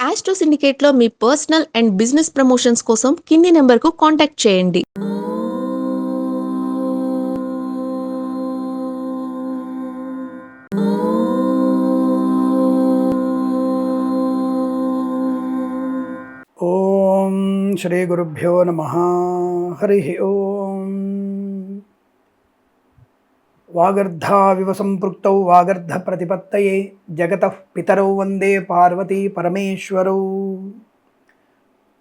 Astro సిండికేట్‌లో మీ personal and business promotions కోసం కింది నంబర్‌కు కాంటాక్ట్ చేయండి. ఓం శ్రీ గురుభ్యో నమః. హరి ఓం. వాగర్ధావివ సంపృక్తౌ వాగర్ధ ప్రతిపత్తయే జగతః పితరౌ వందే పార్వతీ పరమేశ్వరౌ.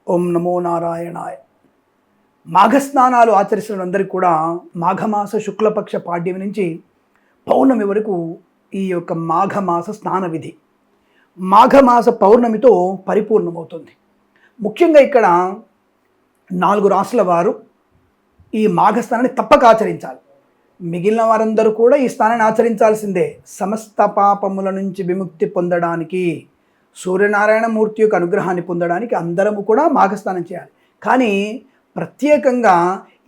ఓం నమో నారాయణాయ. మాఘస్నానాలు ఆచరిస్తున్న అందరికీ కూడా మాఘమాస శుక్లపక్ష పాడ్యమి నుంచి పౌర్ణమి వరకు ఈ యొక్క మాఘమాస స్నాన విధి మాఘమాస పౌర్ణమితో పరిపూర్ణమవుతుంది. ముఖ్యంగా ఇక్కడ 4 రాసుల వారు ఈ మాఘస్నానాన్ని తప్పక ఆచరించాలి. మిగిలిన వారందరూ కూడా ఈ స్నానాన్ని ఆచరించాల్సిందే. సమస్త పాపముల నుంచి విముక్తి పొందడానికి, సూర్యనారాయణ మూర్తి యొక్క అనుగ్రహాన్ని పొందడానికి అందరము కూడా మాఘస్నానం చేయాలి. కానీ ప్రత్యేకంగా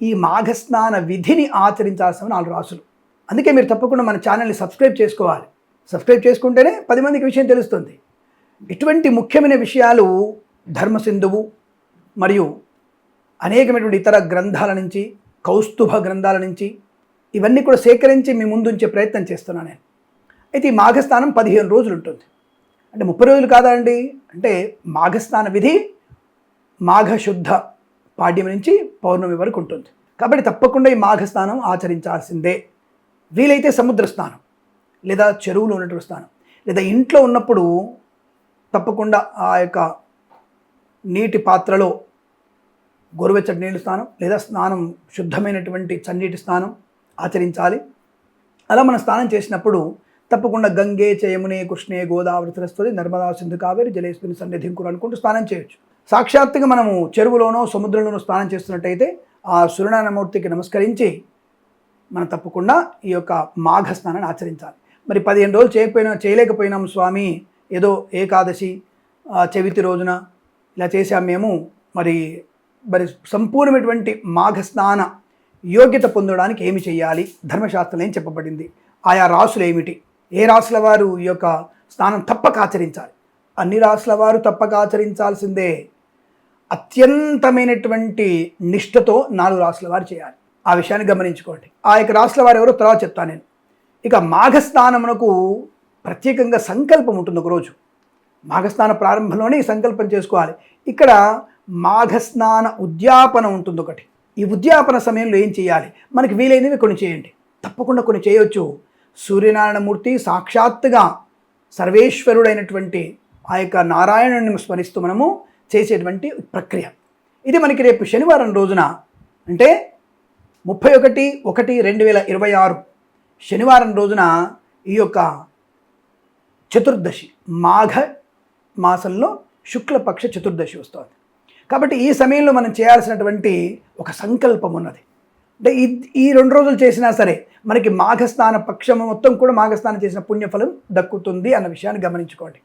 ఈ మాఘస్నాన విధిని ఆచరించాల్సిన 4 రాసులు. అందుకే మీరు తప్పకుండా మన ఛానల్ని సబ్స్క్రైబ్ చేసుకోవాలి. సబ్స్క్రైబ్ చేసుకుంటేనే 10 మందికి విషయం తెలుస్తుంది. ఇటువంటి ముఖ్యమైన విషయాలు ధర్మసింధువు మరియు అనేకమైనటువంటి ఇతర గ్రంథాల నుంచి, కౌస్తుభ గ్రంథాల నుంచి ఇవన్నీ కూడా సేకరించి మీ ముందుంచే ప్రయత్నం చేస్తున్నాను నేను. అయితే ఈ మాఘస్నానం 15 రోజులు ఉంటుంది. అంటే 30 రోజులు కాదా అండి? అంటే మాఘస్నాన విధి మాఘశుద్ధ పాడ్యమి నుంచి పౌర్ణమి వరకు ఉంటుంది. కాబట్టి తప్పకుండా ఈ మాఘస్నానం ఆచరించాల్సిందే. వీలైతే సముద్ర స్నానం లేదా చెరువులో ఉన్నటువంటి స్నానం లేదా ఇంట్లో ఉన్నప్పుడు తప్పకుండా ఆ యొక్క నీటి పాత్రలో గోరువెచ్చటి నీళ్ళు స్నానం లేదా స్నానం శుద్ధమైనటువంటి చన్నీటి స్నానం ఆచరించాలి. అలా మనం స్నానం చేసినప్పుడు తప్పకుండా గంగే చ యమునే కృష్ణే గోదావరి సరస్వతి నర్మదా సింధు కావేరి జలేస్మిన్ సన్నిధిం కురు అనుకుంటూ స్నానం చేయొచ్చు. సాక్షాత్తుగా మనము చెరువులోనో సముద్రంలోనో స్నానం చేస్తున్నట్టయితే ఆ సూర్యనారాయణమూర్తికి నమస్కరించి మనం తప్పకుండా ఈ యొక్క మాఘ స్నానాన్ని ఆచరించాలి. మరి 15 రోజులు చేయలేకపోయినాం స్వామి, ఏదో ఏకాదశి చవితి రోజున ఇలా చేసాం మేము, మరి సంపూర్ణమైనటువంటి మాఘ స్నాన యోగ్యత పొందడానికి ఏమి చేయాలి, ధర్మశాస్త్రం ఏం చెప్పబడింది, ఆయా రాసులు ఏమిటి, ఏ రాసుల వారు ఈ యొక్క స్నానం తప్పక ఆచరించాలి? అన్ని రాసుల వారు తప్పక ఆచరించాల్సిందే. అత్యంతమైనటువంటి నిష్ఠతో 4 రాసుల వారు చేయాలి. ఆ విషయాన్ని గమనించుకోండి. ఆ యొక్క రాసుల వారు ఎవరో తర్వాత చెప్తాను నేను. ఇక మాఘస్నానమునకు ప్రత్యేకంగా సంకల్పం ఉంటుంది. ఒకరోజు మాఘస్నాన ప్రారంభంలోనే ఈ సంకల్పం చేసుకోవాలి. ఇక్కడ మాఘస్నాన ఉద్యాపన ఉంటుంది ఒకటి. ఈ ఉద్యాపన సమయంలో ఏం చేయాలి? మనకి వీలైనవి కొన్ని చేయండి, తప్పకుండా కొన్ని చేయవచ్చు. సూర్యనారాయణమూర్తి సాక్షాత్తుగా సర్వేశ్వరుడైనటువంటి ఆ యొక్క నారాయణుని స్మరిస్తూ మనము చేసేటువంటి ప్రక్రియ ఇది. మనకి రేపు శనివారం రోజున అంటే 31/1/2026 శనివారం రోజున ఈ యొక్క చతుర్దశి మాఘ మాసంలో శుక్లపక్ష చతుర్దశి వస్తుంది. కాబట్టి ఈ సమయంలో మనం చేయాల్సినటువంటి ఒక సంకల్పం ఉన్నది. అంటే ఈ 2 రోజులు చేసినా సరే మనకి మాఘస్నాన పక్షం మొత్తం కూడా మాఘస్నానం చేసిన పుణ్యఫలం దక్కుతుంది అన్న విషయాన్ని గమనించుకోండి.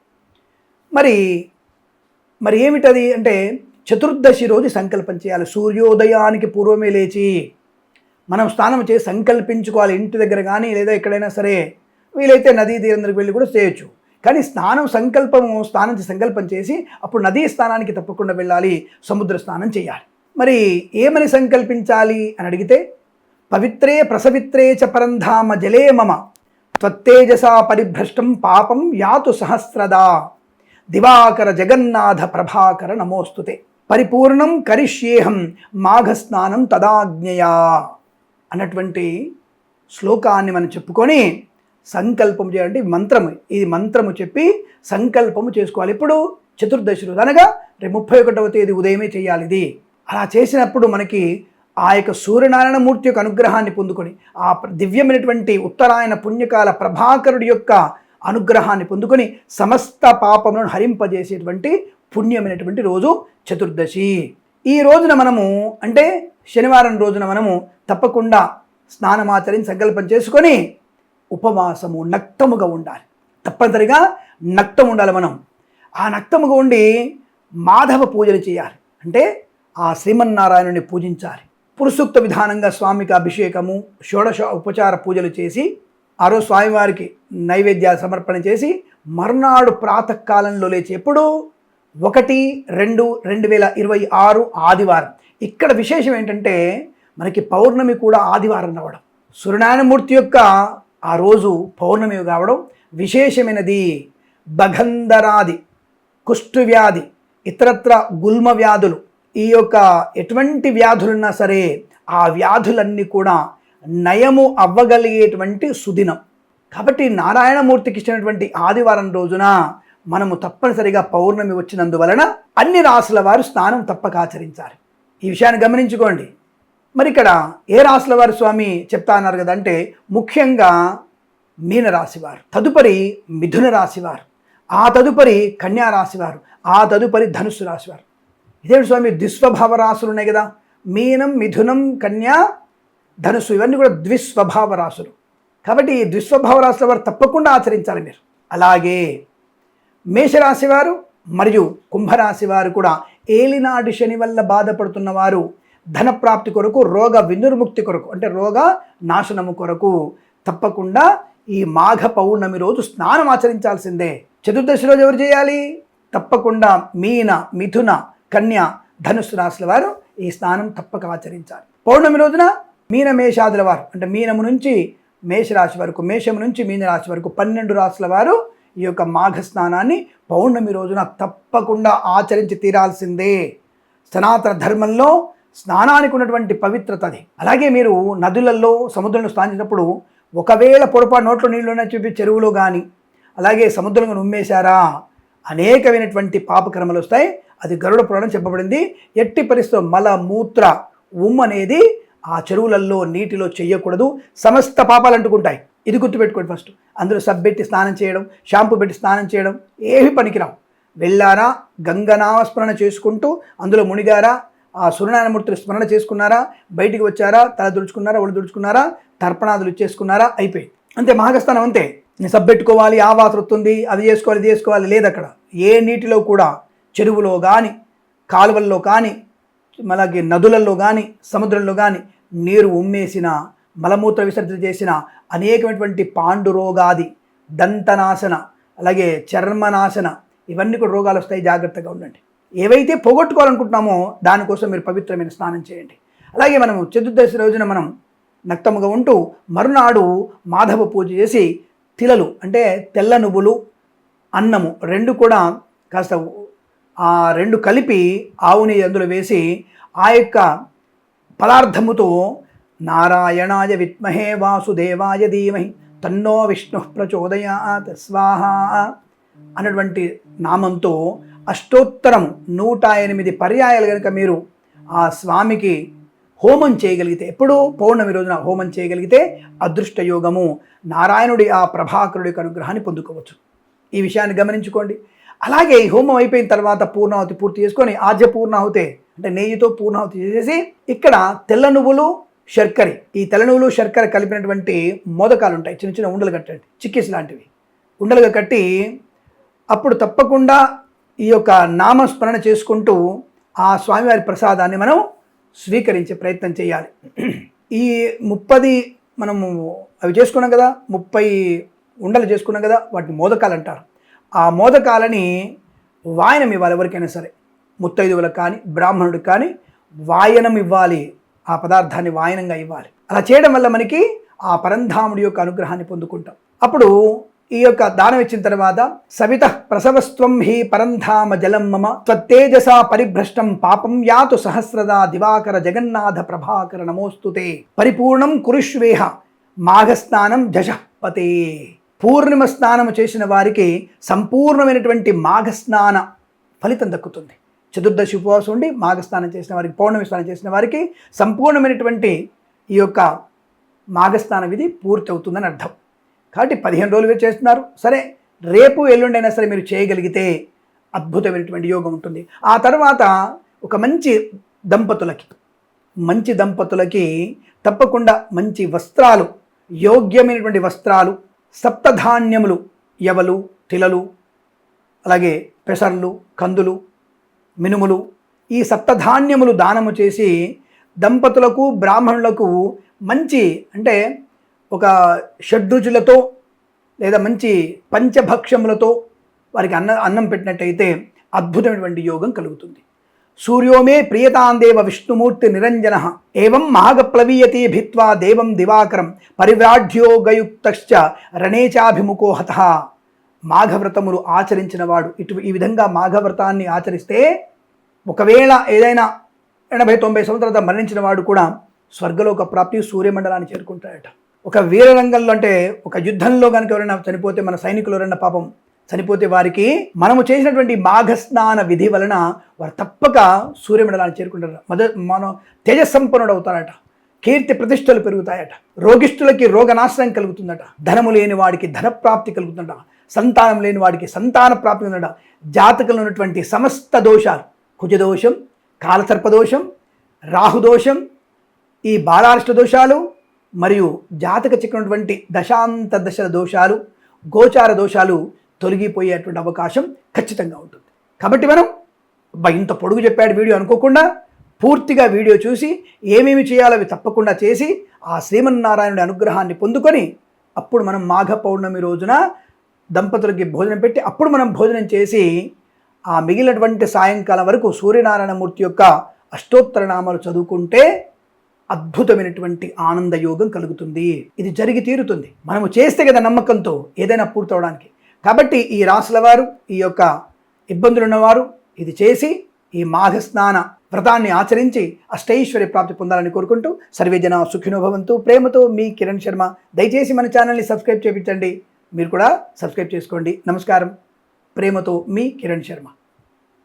మరి ఏమిటది అంటే చతుర్దశి రోజు సంకల్పం చేయాలి. సూర్యోదయానికి పూర్వమే లేచి మనం స్నానం చేసి సంకల్పించుకోవాలి. ఇంటి దగ్గర కానీ లేదా ఎక్కడైనా సరే, వీలైతే నదీ తీరందరికి వెళ్ళి కూడా చేయొచ్చు. కానీ స్నానం సంకల్పం చేసి అప్పుడు నదీ స్నానానికి తప్పకుండా వెళ్ళాలి, సముద్ర స్నానం చేయాలి. మరి ఏమని సంకల్పించాలి అని అడిగితే, పవిత్రే ప్రసవిత్రే చ పరంధామ జలే మమ త్వత్తేజసా పరిభ్రష్టం పాపం యాతు సహస్రదా దివాకర జగన్నాథ ప్రభాకర నమోస్తుతే పరిపూర్ణం కరిష్యేహం మాఘస్నానం తదాజ్ఞయా అన్నటువంటి శ్లోకాన్ని మనం చెప్పుకొని సంకల్పం చేయాలంటే ఈ మంత్రము చెప్పి సంకల్పము చేసుకోవాలి. ఇప్పుడు చతుర్దశి రోజు అనగా రేపు 31వ తేదీ ఉదయమే చేయాలి ఇది. అలా చేసినప్పుడు మనకి ఆ యొక్క సూర్యనారాయణ మూర్తి యొక్క అనుగ్రహాన్ని పొందుకొని ఆ దివ్యమైనటువంటి ఉత్తరాయణ పుణ్యకాల ప్రభాకరుడి యొక్క అనుగ్రహాన్ని పొందుకొని సమస్త పాపములను హరింపజేసేటువంటి పుణ్యమైనటువంటి రోజు చతుర్దశి. ఈ రోజున మనము అంటే శనివారం రోజున మనము తప్పకుండా స్నానమాచరించి సంకల్పం చేసుకొని ఉపవాసము నక్తముగా ఉండాలి. తప్పనిసరిగా నక్తం ఉండాలి. మనం ఆ నక్తముగా ఉండి మాధవ పూజలు చేయాలి. అంటే ఆ శ్రీమన్నారాయణుని పూజించాలి. పురుసూక్త విధానంగా స్వామికి అభిషేకము, షోడశ ఉపచార పూజలు చేసి ఆ రోజు స్వామివారికి నైవేద్యాలు సమర్పణ చేసి మర్నాడు ప్రాతకాలంలో లేచి ఎప్పుడు 1/2/2026 ఆదివారం. ఇక్కడ విశేషం ఏంటంటే మనకి పౌర్ణమి కూడా ఆదివారం రావడం, సూర్యనారాయణమూర్తి యొక్క ఆ రోజు పౌర్ణమి కావడం విశేషమైనది. బగంధరాది, కుష్ఠవ్యాధి, ఇతరత్ర గుల్మ వ్యాధులు, ఈ యొక్క ఎటువంటి వ్యాధులున్నా సరే ఆ వ్యాధులన్నీ కూడా నయము అవ్వగలిగేటువంటి సుదినం. కాబట్టి నారాయణమూర్తికి ఇచ్చినటువంటి ఆదివారం రోజున మనము తప్పనిసరిగా పౌర్ణమి వచ్చినందువలన అన్ని రాసుల వారు స్నానం తప్పక ఆచరించాలి. ఈ విషయాన్ని గమనించుకోండి. మరి ఇక్కడ ఏ రాసుల వారు స్వామి చెప్తా అన్నారు కదా అంటే ముఖ్యంగా మీనరాశివారు, తదుపరి మిథున రాశివారు, ఆ తదుపరి కన్యా రాశివారు, ఆ తదుపరి ధనుస్సు రాశివారు. ఇదేంటి స్వామి ద్విస్వభావ రాశులు ఉన్నాయి కదా, మీనం, మిథునం, కన్యా, ధనుస్సు, ఇవన్నీ కూడా ద్విస్వభావ రాశులు. కాబట్టి ఈ ద్విస్వభావ రాశుల వారు తప్పకుండా ఆచరించాలి మీరు. అలాగే మేషరాశి వారు మరియు కుంభరాశి వారు కూడా ఏలినాటి శని వల్ల బాధపడుతున్న వారు ధనప్రాప్తి కొరకు, రోగ వినిర్ముక్తి కొరకు, అంటే రోగ నాశనము కొరకు తప్పకుండా ఈ మాఘ పౌర్ణమి రోజు స్నానం ఆచరించాల్సిందే. చతుర్దశి రోజు ఎవరు చేయాలి? తప్పకుండా మీన, మిథున, కన్య, ధనుస్సు రాశుల వారు ఈ స్నానం తప్పక ఆచరించాలి. పౌర్ణమి రోజున మీన మేషాదుల వారు, అంటే మీనము నుంచి మేషరాశి వరకు, మేషము నుంచి మీనరాశి వరకు 12 రాశుల వారు ఈ యొక్క మాఘ స్నానాన్ని పౌర్ణమి రోజున తప్పకుండా ఆచరించి తీరాల్సిందే. సనాతన ధర్మంలో స్నానానికి ఉన్నటువంటి పవిత్రత అది. అలాగే మీరు నదులలో, సముద్రంలో స్నానించినప్పుడు ఒకవేళ పొరపాటు నోట్లో నీళ్ళున్న చెప్పి చెరువులో కానీ అలాగే సముద్రంలో ఉమ్మేశారా అనేకమైనటువంటి పాపకర్మలు వస్తాయి. అది గరుడ పురాణం చెప్పబడింది. ఎట్టి పరిస్థితుల్లో మల, మూత్ర, అనేది ఆ చెరువులలో నీటిలో చెయ్యకూడదు. సమస్త పాపాలు అంటుకుంటాయి. ఇది గుర్తుపెట్టుకోండి. ఫస్ట్ అందులో సబ్బు పెట్టి స్నానం చేయడం, షాంపూ పెట్టి స్నానం చేయడం ఏవి పనికిరావు. వెళ్ళారా, గంగనామస్మరణ చేసుకుంటూ అందులో మునిగారా, ఆ సూర్యనారాయణమూర్తి స్మరణ చేసుకున్నారా, బయటికి వచ్చారా, తల దుడుచుకున్నారా, ఒళ్ళు దుడుచుకున్నారా, తర్పణాదులు ఇచ్చేసుకున్నారా, అయిపోయి అంతే. మాఘస్నానం అంతే. సబ్బు పెట్టుకోవాలి, ఆ వాసన వస్తుంది, అది చేసుకోవాలి, ఇది చేసుకోవాలి లేదు. అక్కడ ఏ నీటిలో కూడా, చెరువులో కానీ, కాలువల్లో కానీ, అలాగే నదులలో కానీ, సముద్రంలో కానీ నీరు ఉమ్మేసిన, మలమూత్ర విసర్జన చేసిన అనేకమైనటువంటి పాండురోగాది, దంతనాశన, అలాగే చర్మనాశన, ఇవన్నీ కూడా రోగాలు వస్తాయి. జాగ్రత్తగా ఉండండి. ఏవైతే పోగొట్టుకోవాలనుకుంటున్నామో దానికోసం మీరు పవిత్రమైన స్నానం చేయండి. అలాగే మనము చతుర్దశి రోజున మనం నక్తముగా ఉంటూ మరునాడు మాధవ పూజ చేసి తిలలు, అంటే తెల్ల నువ్వులు, అన్నము 2 కూడా కాస్త ఆ 2 కలిపి ఆవుని అందులో వేసి ఆ యొక్క పదార్థముతో నారాయణాయ విద్మహే వాసుదేవాయ ధీమహి తన్నో విష్ణు ప్రచోదయాత్ స్వాహ అన్నటువంటి నామంతో అష్టోత్తరం 108 పర్యాయాలు కనుక మీరు ఆ స్వామికి హోమం చేయగలిగితే, ఎప్పుడు పౌర్ణమి రోజున హోమం చేయగలిగితే అదృష్టయోగము, నారాయణుడి ఆ ప్రభాకరుడి యొక్క అనుగ్రహాన్ని పొందుకోవచ్చు. ఈ విషయాన్ని గమనించుకోండి. అలాగే ఈ హోమం అయిపోయిన తర్వాత పూర్ణాహుతి పూర్తి చేసుకొని ఆజ్య పూర్ణాహుతే, అంటే నెయ్యితో పూర్ణాహుతి చేసేసి ఇక్కడ తెల్ల నువ్వులు, శర్కర, ఈ తెల్ల నువ్వులు శర్కర కలిపినటువంటి మోదకాలు ఉంటాయి. చిన్న చిన్న ఉండలు కట్టండి, చిక్కిస్ లాంటివి ఉండలుగా కట్టి అప్పుడు తప్పకుండా ఈ యొక్క నామస్మరణ చేసుకుంటూ ఆ స్వామివారి ప్రసాదాన్ని మనం స్వీకరించే ప్రయత్నం చేయాలి. ఈ 30 మనము అవి చేసుకున్నాం కదా, 30 ఉండలు చేసుకున్నాం కదా, వాటిని మోదకాలు అంటారు. ఆ మోదకాలని వాయనం ఇవ్వాలి. ఎవరికైనా సరే ముత్తైదువులకు కానీ బ్రాహ్మణుడికి కానీ వాయనం ఇవ్వాలి. ఆ పదార్థాన్ని వాయనంగా ఇవ్వాలి. అలా చేయడం వల్ల మనకి ఆ పరంధాముడి యొక్క అనుగ్రహాన్ని పొందుకుంటాం. అప్పుడు ఈ యొక్క దానం ఇచ్చిన తర్వాత సవిత ప్రసవస్త్వం హి పరంధామ జలం మమ త్వత్తేజస పరిభ్రష్టం పాపం యాతు సహస్రదా దివాకర జగన్నాథ ప్రభాకర నమోస్తుతే పరిపూర్ణం కురుష్వేహ మాఘస్నానం జషపతే. పూర్ణిమ స్నానము చేసిన వారికి సంపూర్ణమైనటువంటి మాఘస్నాన ఫలితం దక్కుతుంది. చతుర్దశి ఉపవాసం ఉండి మాఘస్నానం చేసిన వారికి, పౌర్ణమి స్నానం చేసిన వారికి సంపూర్ణమైనటువంటి ఈ యొక్క మాఘస్నాన విధి పూర్తి అవుతుందని అర్థం. కాబట్టి 15 రోజులు మీరు చేస్తున్నారు సరే, రేపు ఎల్లుండి అయినా సరే మీరు చేయగలిగితే అద్భుతమైనటువంటి యోగం ఉంటుంది. ఆ తర్వాత ఒక మంచి దంపతులకి తప్పకుండా మంచి వస్త్రాలు, యోగ్యమైనటువంటి వస్త్రాలు, సప్తధాన్యములు, యవలు, తిలలు, అలాగే పెసర్లు, కందులు, మినుములు, ఈ సప్తధాన్యములు దానము చేసి దంపతులకు, బ్రాహ్మణులకు మంచి, అంటే ఒక షడ్రుచులతో లేదా మంచి పంచభక్ష్యములతో వారికి అన్నం పెట్టినట్టయితే అద్భుతమైనటువంటి యోగం కలుగుతుంది. సూర్యోమే ప్రియతాందేవ విష్ణుమూర్తి నిరంజన ఏవం మాఘప్లవీయతే భిత్వా దేవం దివాకరం పరివ్రాఢ్యోగయుక్తశ్చ రణేచాభిముఖో హతః. మాఘవ్రతములు ఆచరించిన వాడు ఈ విధంగా మాఘవ్రతాన్ని ఆచరిస్తే ఒకవేళ ఏదైనా 80-90 సంవత్సరాల మరణించిన వాడు కూడా స్వర్గలోక ప్రాప్తి సూర్యమండలాన్ని చేరుకుంటాడట. ఒక వీరరంగంలో అంటే ఒక యుద్ధంలో కనుక ఎవరైనా చనిపోతే, మన సైనికులు ఎవరైనా పాపం చనిపోతే వారికి మనము చేసినటువంటి మాఘస్నాన విధి వలన వారు తప్పక సూర్యమండలాన్ని చేరుకుంటారు. మనం తేజస్సంపన్నుడు అవుతారట, కీర్తి ప్రతిష్టలు పెరుగుతాయట, రోగిష్ఠులకి రోగనాశనం కలుగుతుందట, ధనము లేని వాడికి ధనప్రాప్తి కలుగుతుందట, సంతానం లేని వాడికి సంతాన ప్రాప్తి ఉందట. జాతకంలో ఉన్నటువంటి సమస్త దోషాలు, కుజదోషం, కాలసర్పదోషం, రాహుదోషం, ఈ బాలారిష్ట దోషాలు మరియు జాతక చిక్కినటువంటి దశాంత దశల దోషాలు, గోచార దోషాలు తొలగిపోయేటువంటి అవకాశం ఖచ్చితంగా ఉంటుంది. కాబట్టి మనం ఇంత పొడుగు చెప్పాడు వీడియో అనుకోకుండా పూర్తిగా వీడియో చూసి ఏమేమి చేయాలో అవి తప్పకుండా చేసి ఆ శ్రీమన్నారాయణుడి అనుగ్రహాన్ని పొందుకొని అప్పుడు మనం మాఘ పౌర్ణమి రోజున దంపతులకి భోజనం పెట్టి అప్పుడు మనం భోజనం చేసి ఆ మిగిలినటువంటి సాయంకాలం వరకు సూర్యనారాయణమూర్తి యొక్క అష్టోత్తర నామాలు చదువుకుంటే అద్భుతమైనటువంటి ఆనంద యోగం కలుగుతుంది. ఇది జరిగి తీరుతుంది. మనము చేస్తే కదా నమ్మకంతో ఏదైనా పూర్తవడానికి. కాబట్టి ఈ రాశుల వారు, ఈ యొక్క ఇబ్బందులు ఉన్నవారు ఇది చేసి ఈ మాఘస్నాన వ్రతాన్ని ఆచరించి అష్టైశ్వర్య ప్రాప్తి పొందాలని కోరుకుంటూ సర్వే జన సుఖినో భవంతు. ప్రేమతో మీ కిరణ్ శర్మ. దయచేసి మన ఛానల్ని సబ్స్క్రైబ్ చేయించండి. మీరు కూడా సబ్స్క్రైబ్ చేసుకోండి. నమస్కారం. ప్రేమతో మీ కిరణ్ శర్మ.